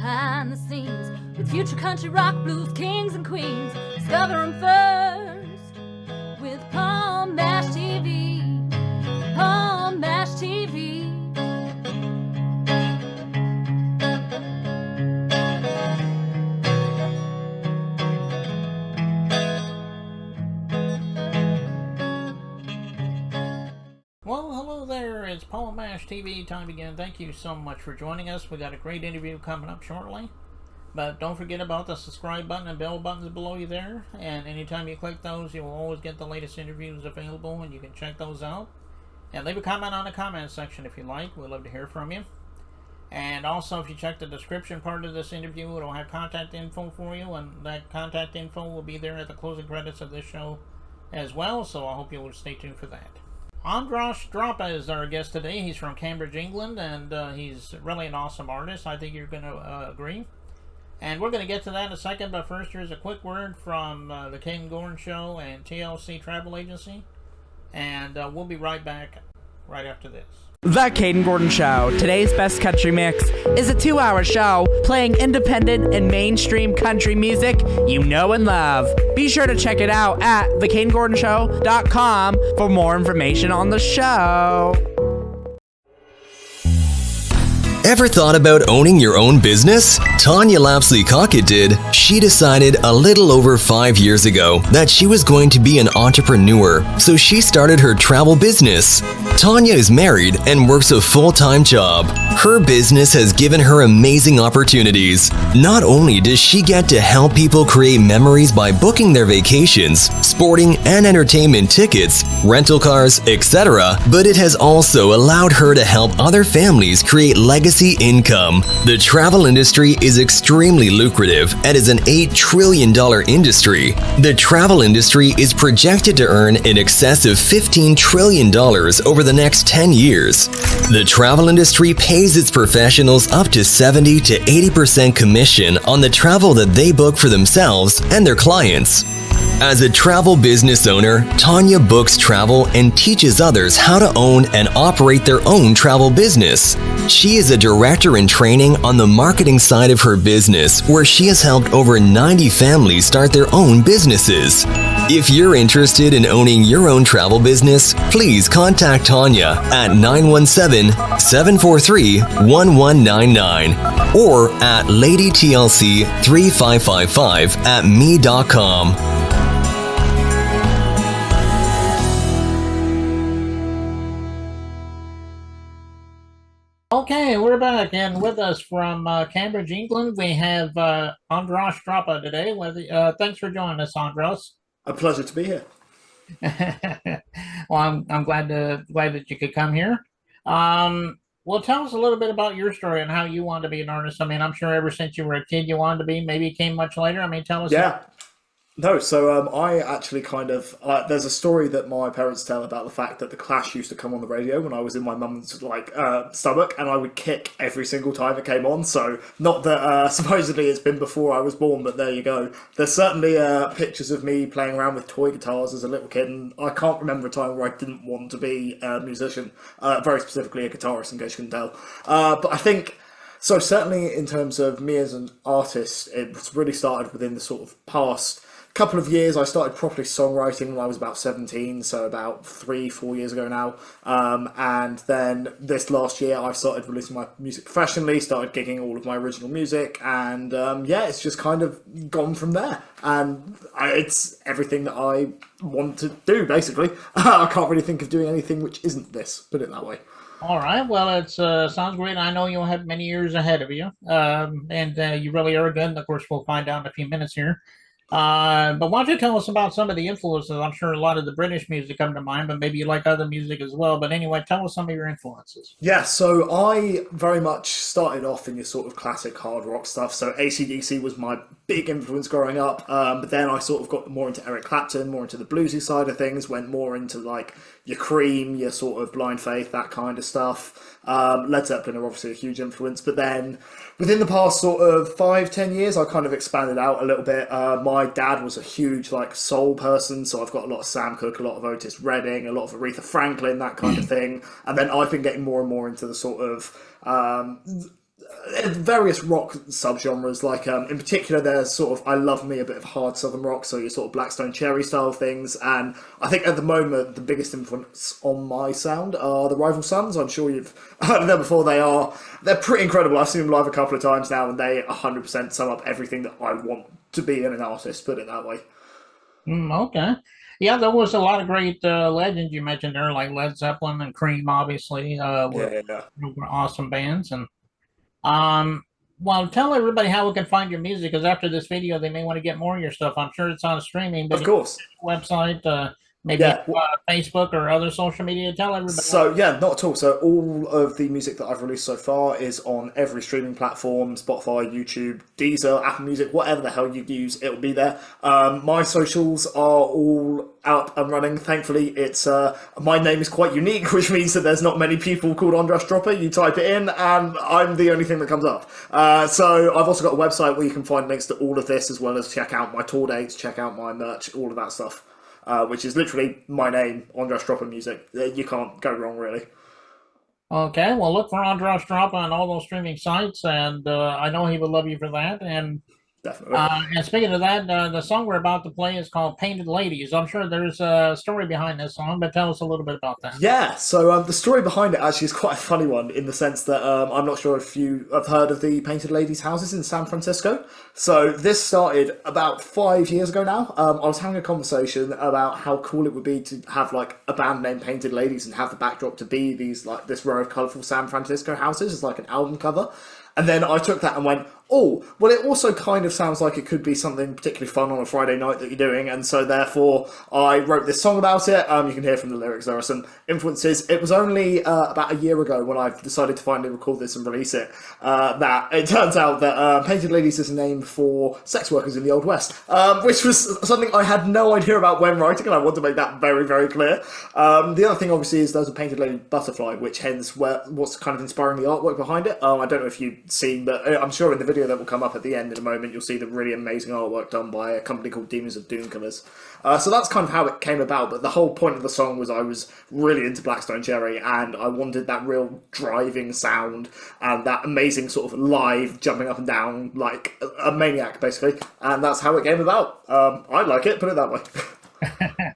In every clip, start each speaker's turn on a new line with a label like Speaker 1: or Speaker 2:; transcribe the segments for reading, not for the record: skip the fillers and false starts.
Speaker 1: behind the scenes with future country rock blues kings and queens. Discover them first with Palm Mash TV. Palm Mash TV.
Speaker 2: Well, hello there, it's Palm Mash TV time again. Thank you so much for joining us. We got a great interview coming up shortly. But don't forget about the subscribe button and bell buttons below you there. And anytime you click those, you will always get the latest interviews available, and you can check those out. And leave a comment on the comment section if you like. We'd love to hear from you. And also, if you check the description part of this interview, it'll have contact info for you, and that contact info will be there at the closing credits of this show as well. So I hope you will stay tuned for that. Andras Droppa is our guest today. He's from Cambridge, England, and he's really an awesome artist. I think you're going to agree. And we're going to get to that in a second, but first here's a quick word from the Caden Gordon Show and TLC Travel Agency. And we'll be right back right after this.
Speaker 3: The Caden Gordon Show. Today's best country mix is a 2-hour show playing independent and mainstream country music you know and love. Be sure to check it out at thecadengordonshow.com for more information on the show.
Speaker 4: Ever thought about owning your own business? Tanya Lapsley-Cockett did. She decided a little over 5 years ago that she was going to be an entrepreneur, so she started her travel business. Tanya is married and works a full-time job. Her business has given her amazing opportunities. Not only does she get to help people create memories by booking their vacations, sporting and entertainment tickets, rental cars, etc., but it has also allowed her to help other families create legacy income. The travel industry is extremely lucrative and is an $8 trillion industry. The travel industry is projected to earn in excess of $15 trillion over the next 10 years. The travel industry pays its professionals up to 70 to 80% commission on the travel that they book for themselves and their clients. As a travel business owner, Tanya books travel and teaches others how to own and operate their own travel business. She is a director in training on the marketing side of her business, where she has helped over 90 families start their own businesses. If you're interested in owning your own travel business, please contact Tanya at 917-743-1199 or at ladytlc3555@me.com.
Speaker 2: Okay, we're back, and with us from Cambridge, England, we have Andras Droppa today. Thanks for joining us, Andras.
Speaker 5: A pleasure to be here.
Speaker 2: Well, I'm glad that you could come here. Well, tell us a little bit about your story and how you wanted to be an artist. I mean, I'm sure ever since you were a kid you wanted to be. Maybe it came much later. I mean, tell us.
Speaker 5: Yeah. No, so I actually kind of there's a story that my parents tell about the fact that the Clash used to come on the radio when I was in my mum's stomach, and I would kick every single time it came on. So not that supposedly it's been before I was born, but there you go. There's certainly pictures of me playing around with toy guitars as a little kid, and I can't remember a time where I didn't want to be a musician, very specifically a guitarist, in case you can tell. But I think. So certainly in terms of me as an artist, it's really started within the sort of past couple of years. I started properly songwriting when I was about 17, so about 3-4 years ago now. And then this last year I started releasing my music professionally, started gigging all of my original music, and it's just kind of gone from there. And it's everything that I want to do, basically. I can't really think of doing anything which isn't this, put it that way.
Speaker 2: All right. Well, it sounds great. I know you'll have many years ahead of you, and you really are good. And of course, we'll find out in a few minutes here. But why don't you tell us about some of the influences? I'm sure a lot of the British music come to mind, but maybe you like other music as well. But anyway, tell us some of your influences.
Speaker 5: Yeah, so I very much started off in your sort of classic hard rock stuff. So AC/DC was my big influence growing up. But then I sort of got more into Eric Clapton, more into the bluesy side of things, went more into like your Cream, your sort of Blind Faith, that kind of stuff. Led Zeppelin are obviously a huge influence, but then within the past sort of 5-10 years, I kind of expanded out a little bit. My dad was a huge like soul person, so I've got a lot of Sam Cooke, a lot of Otis Redding, a lot of Aretha Franklin, that kind of thing. And then I've been getting more and more into the sort of various rock subgenres. Like in particular, there's sort of I love me a bit of hard southern rock, so your sort of Blackstone Cherry style things. And I think at the moment the biggest influence on my sound are the Rival Sons. I'm sure you've heard of them before. They're pretty incredible. I've seen them live a couple of times now, and they 100% sum up everything that I want to be in an artist. Put it that way.
Speaker 2: Okay. Yeah, there was a lot of great legends you mentioned there, like Led Zeppelin and Cream, obviously, were awesome bands. And well, tell everybody how we can find your music, because after this video, they may want to get more of your stuff. I'm sure it's on streaming, but
Speaker 5: Of course.
Speaker 2: Website, maybe Facebook or other social media. Tell everybody.
Speaker 5: So yeah, not at all. So all of the music that I've released so far is on every streaming platform: Spotify, YouTube, Deezer, Apple Music, whatever the hell you use, it'll be there. My socials are all up and running. Thankfully, it's my name is quite unique, which means that there's not many people called Andras Droppa. You type it in, and I'm the only thing that comes up. So I've also got a website where you can find links to all of this, as well as check out my tour dates, check out my merch, all of that stuff. Which is literally my name, Andras Droppa Music. You can't go wrong, really.
Speaker 2: Okay, well, look for Andras Droppa on all those streaming sites, and I know he would love you for that. And
Speaker 5: Definitely.
Speaker 2: and speaking of that, the song we're about to play is called Painted Ladies. I'm sure there's a story behind this song, but tell us a little bit about that.
Speaker 5: Yeah, so the story behind it actually is quite a funny one, in the sense that I'm not sure if you have heard of the Painted Ladies houses in San Francisco. So this started about 5 years ago now. I was having a conversation about how cool it would be to have like a band named Painted Ladies and have the backdrop to be these like this row of colourful San Francisco houses as like an album cover. And then I took that and went, oh, well, it also kind of sounds like it could be something particularly fun on a Friday night that you're doing. And so therefore I wrote this song about it. You can hear from the lyrics, there are some influences. It was only about a year ago when I decided to finally record this and release it, that it turns out that Painted Ladies is a name for sex workers in the Old West, which was something I had no idea about when writing, and I want to make that very, very clear. The other thing, obviously, is there's a Painted Lady butterfly, which hence what's kind of inspiring the artwork behind it. I don't know if you've seen, but I'm sure in the video that will come up at the end in a moment, you'll see the really amazing artwork done by a company called Demons of Doom Killers. So that's kind of how it came about, but the whole point of the song was I was really into Blackstone Cherry, and I wanted that real driving sound and that amazing sort of live jumping up and down like a maniac, basically, and that's how it came about. I like it, put it that way.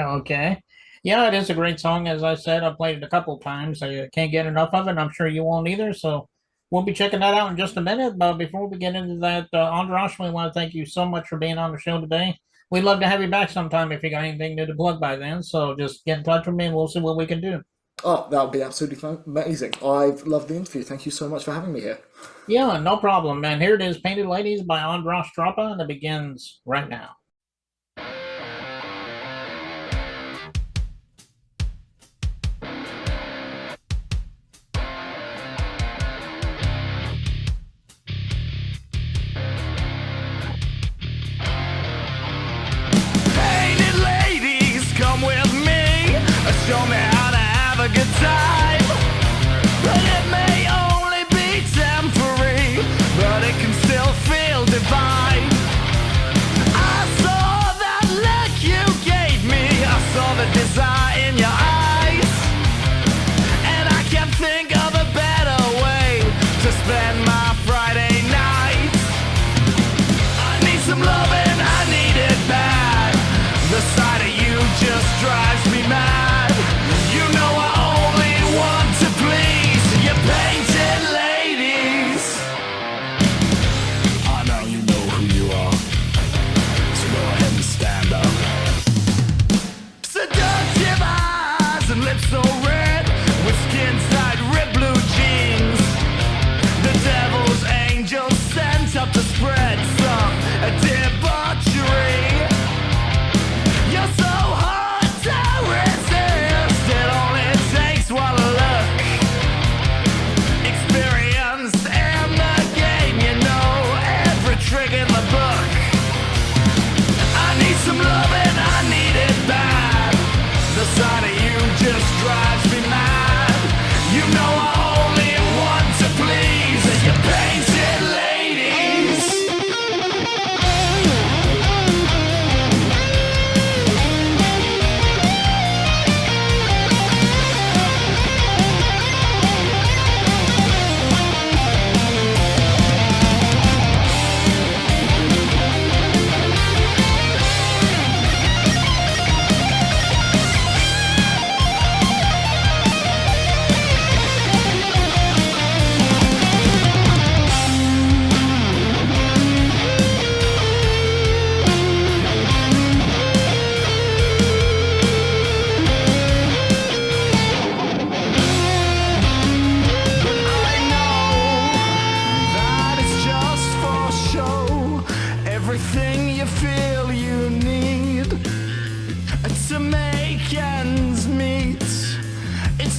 Speaker 2: Okay. Yeah, it is a great song. As I said, I've played it a couple of times. I can't get enough of it. I'm sure you won't either, so we'll be checking that out in just a minute. But before we get into that, Andras, we want to thank you so much for being on the show today. We'd love to have you back sometime if you got anything new to plug by then. So just get in touch with me and we'll see what we can do.
Speaker 5: Oh, that would be absolutely amazing. I've loved the interview. Thank you so much for having me here.
Speaker 2: Yeah, no problem, man. Here it is, Painted Ladies by Andras Droppa, and it begins right now.
Speaker 6: Show me how to have a good time. But it may only be temporary, but it can still feel divine. I saw that look you gave me, I saw the desire in your eyes, and I can't think of a better way to spend my Friday nights. I need some loving, I need it bad. The sight of you just drives me mad. Painted ladies, I know you know who you are, so go ahead and stand up. Seductive eyes and lips so red, with skin tight ripped blue jeans. The devil's angel sent up to spread some debauchery. You're so hard to resist, it only takes one look. Trick in the book. I need some loving, I need it bad. The sight of you just drives me mad. You know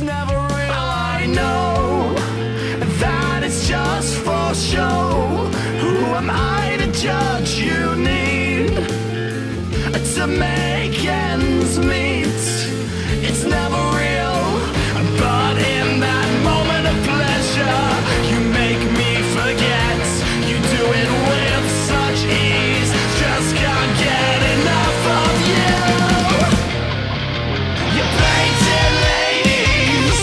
Speaker 6: never real. I know that it's just for show. Who am I to judge? You need to make ends meet. It's never real, but in that moment of pleasure, you make me forget. You do it with such ease, just can't get enough of you. You painted ladies.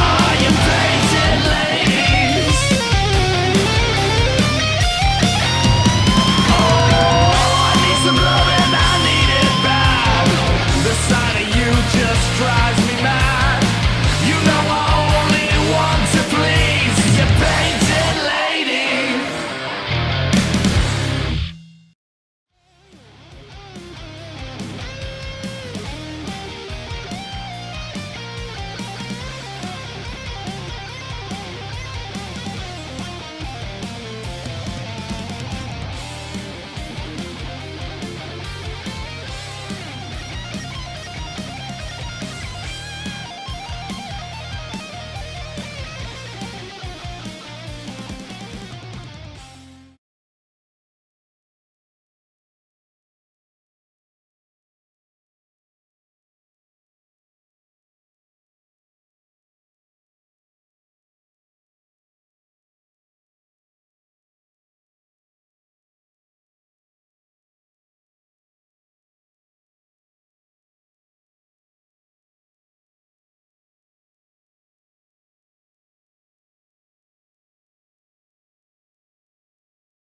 Speaker 6: Oh, you painted ladies. Oh, I need some loving, I need it bad. The sight of you just drives